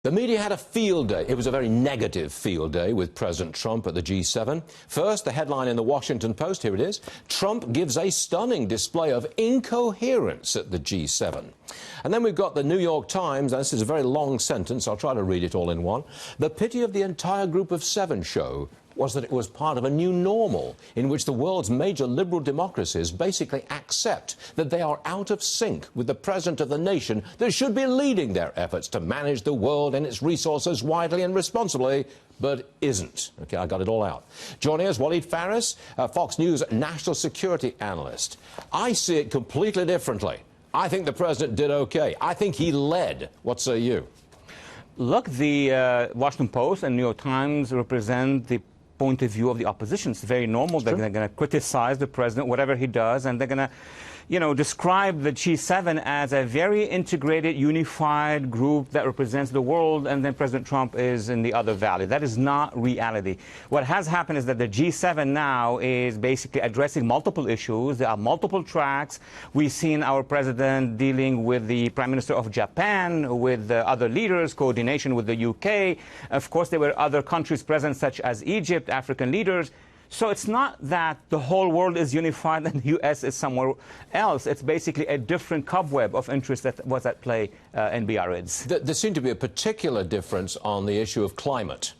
The media had a field day. It was a very negative field day with President Trump at the G7. First, the headline in the Washington Post, here it is, Trump gives a stunning display of incoherence at the G7. And then we've got the New York Times, and this is a very long sentence, I'll try to read it all in one. The pity of the entire group of seven show was that it was part of a new normal in which the world's major liberal democracies basically accept that they are out of sync with the president of the nation that should be leading their efforts to manage the world and its resources widely and responsibly, but isn't. OK, I got it all out. Joining us, Walid Phares, Fox News national security analyst. I see it completely differently. I think the president did OK. I think he led. What say you? Look, the Washington Post and New York Times represent the point of view of the opposition. It's very normal. They're going to criticize the president, whatever he does, and they're going to, describe the G7 as a very integrated, unified group that represents the world, and then President Trump is in the other valley. That is not reality. What has happened is that the G7 now is basically addressing multiple issues. There are multiple tracks. We've seen our president dealing with the Prime Minister of Japan, with other leaders, coordination with the UK. Of course, there were other countries present, such as Egypt, African leaders. So it's not that the whole world is unified and the U.S. is somewhere else. It's basically a different cobweb of interest that was at play in Biarritz. There seemed to be a particular difference on the issue of climate.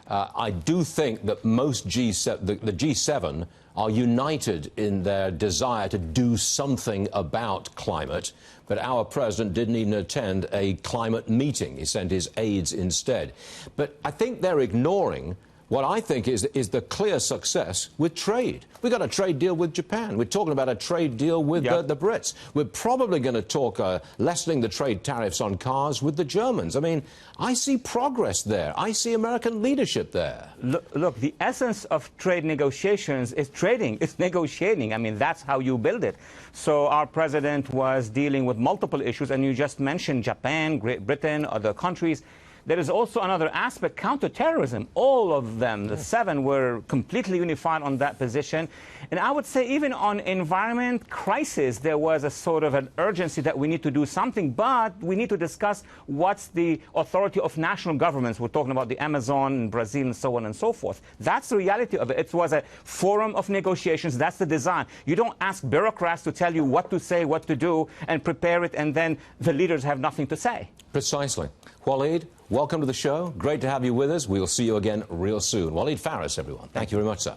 I do think that most G7, the G7 are united in their desire to do something about climate, but our president didn't even attend a climate meeting. He sent his aides instead. But I think they're ignoring what I think is the clear success with trade. We've got a trade deal with Japan. We're talking about a trade deal with the Brits. We're probably going to talk lessening the trade tariffs on cars with the Germans. I mean, I see progress there. I see American leadership there. Look, the essence of trade negotiations is trading. It's negotiating. I mean, that's how you build it. So our president was dealing with multiple issues, and you just mentioned Japan, Great Britain, other countries. There is also another aspect, counter-terrorism. All of them, the seven, were completely unified on that position. And I would say even on environment crisis, there was a sort of an urgency that we need to do something, but we need to discuss what's the authority of national governments. We're talking about the Amazon and Brazil and so on and so forth. That's the reality of it. It was a forum of negotiations. That's the design. You don't ask bureaucrats to tell you what to say, what to do, and prepare it, and then the leaders have nothing to say. Precisely. Walid, welcome to the show. Great to have you with us. We'll see you again real soon. Walid Phares, everyone. Thank you very much, sir.